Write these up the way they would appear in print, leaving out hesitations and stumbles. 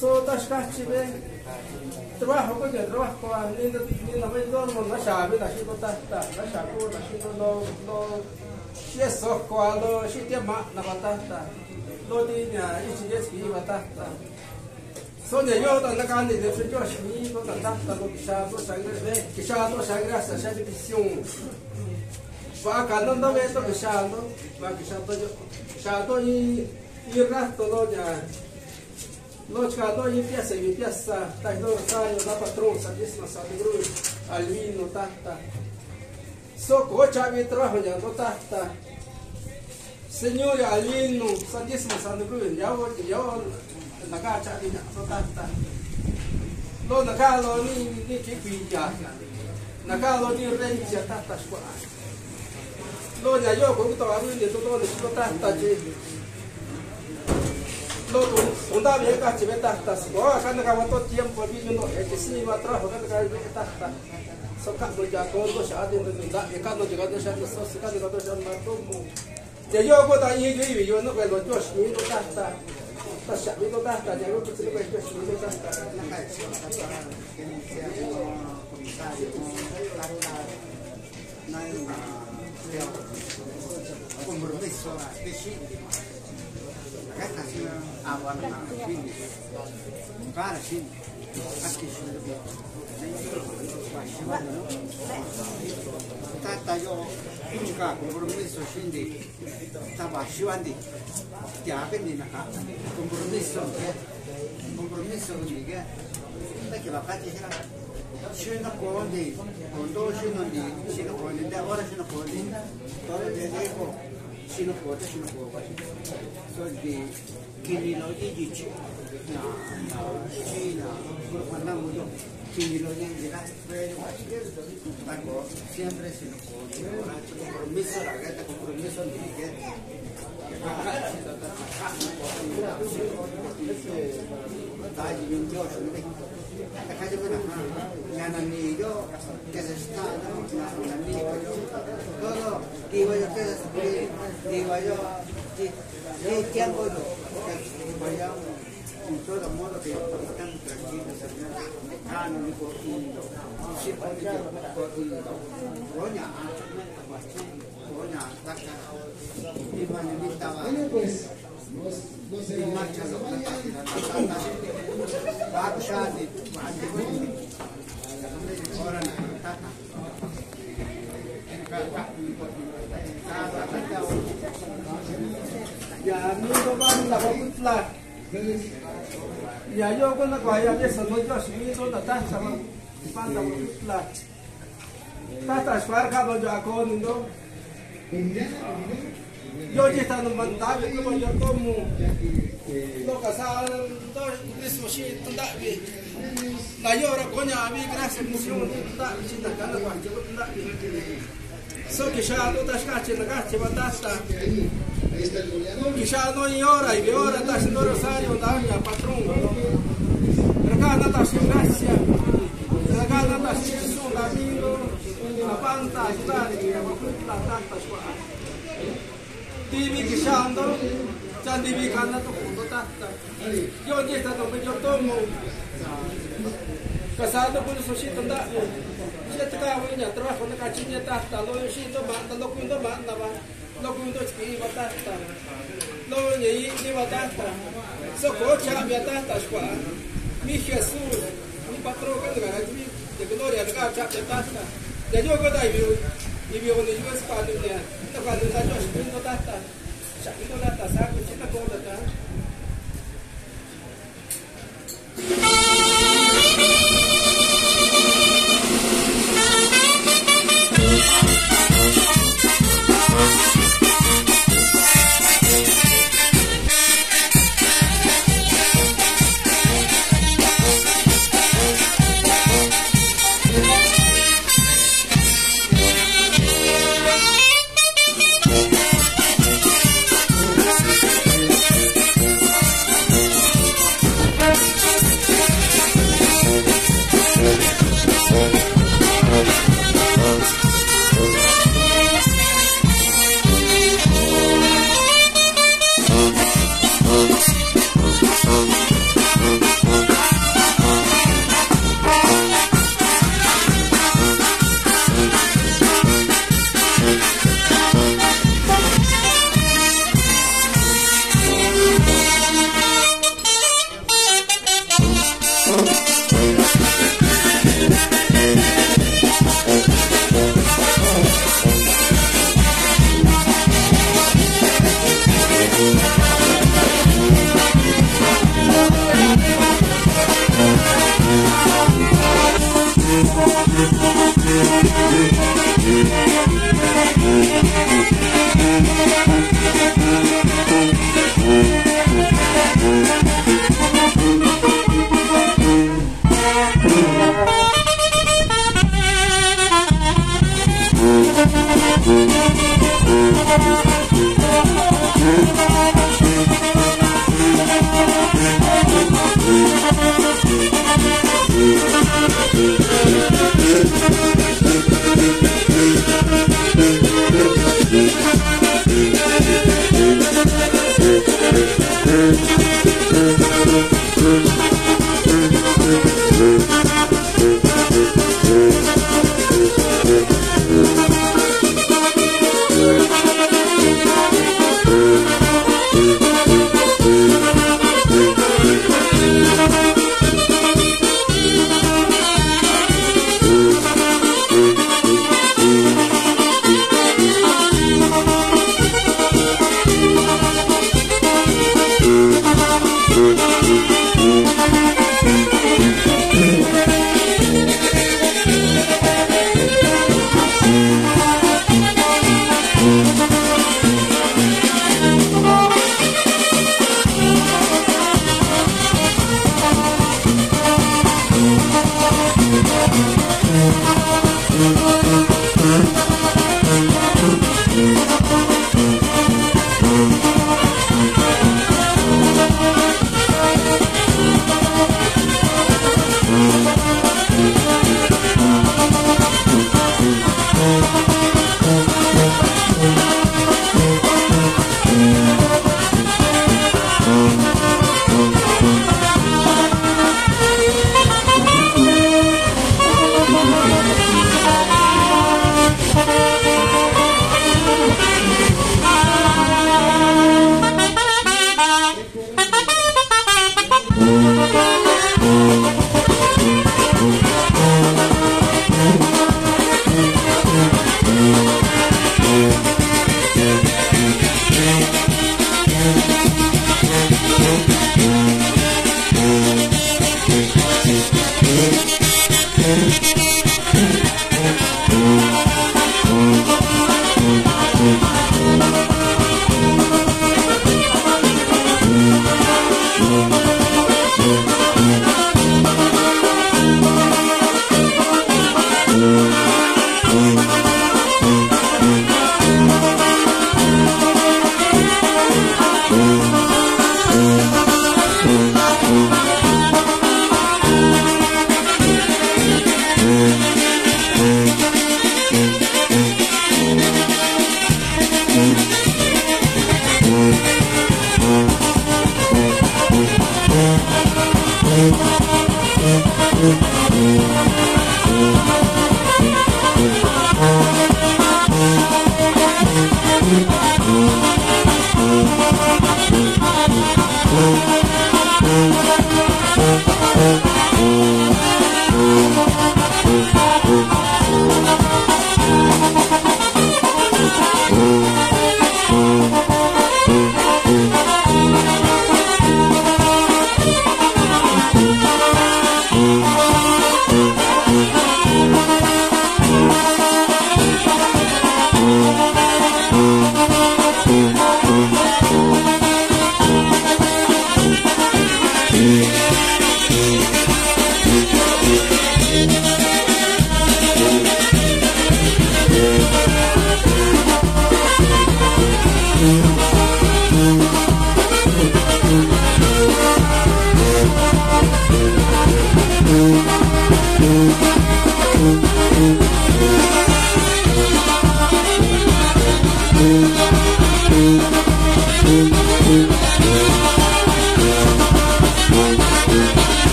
So das cachibe trabajo con el trabajo ni la vez dormo no sabe la chico tata la saco la chico no si eso cuando si te ma la batata lo dinya y si es que batata so de yo tan la carne de frío si no tata lo que sangre hasta esa división va ganando esto que sando va que sando y resto lo ya Nós cada um empieza, tá indo saio da patrão, sadíssima, sabe grui, alvino, tá. Só cocha me trabalha, não tá. Senhor alvino, sadíssima, sabe grui, eu na casa ali, não tá. Lo na casa ni que cuida, na casa ni rente tá escola. Lo já eu com todo ali, todo tá Lounda bien que chive tata, oh, kan ka todo tiempo vi no que si va trabajo kan ka tata. So ka lo ya con dos a de da, que kan no llega de ser so se kan no ser más como. De yo ko ta yi yo no que lo yo si no tata. Ta sha mi no tata, ya lo que se lo que yo si no tata. Compromesso specifico. Questa si avanza, quindi cara sì, anche tata io unica compromesso scendi stava scivolando ti ha appena compromesso che perché la parte c'era scena con dei quando scena con dei ora scena con dei ora dei Sino può. So di chi lo dice na Cina, quando chi lo dice ecco sempre sino può. Compromesso ragazzi, compromesso di che dai di io che sta digo yo que digo yo sí tiempo vaya en todo modo que están tranquilos canónico y si puede coña y manita pues no se marcha lo ya ni có ban là có bút là ya yo con la quaya de eso no yo si no la tacha ban la bút là tata square ka do ya con no yo ya está no mandado no yo como lo casar do eso sí tanda bi la yo ra coña abi gracias misión tanda si ta kana kwa je tanda so que ya no tas cache la cache batasta quizá no hay hora y hora está haciendo rosario daña patrón pero acá no está haciendo gracia acá no está haciendo un amigo la panta ayudar y la tanta suave divi quizá ando ya divi cana tu punto tata yo ya está tomando yo tomo casado con eso sí tanda ya te cago en el trabajo de cachilla tata lo sí toma lo cuido manda va lo cuido chiqui batata lo nhí đi batata so cocha batata squa mi Jesús mi patrón que le gana de gloria de gacha batata ya yo que dai vi con el US para el día no cuando está yo escribiendo batata sacando la taza con esta cosa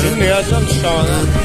今年这么少呢？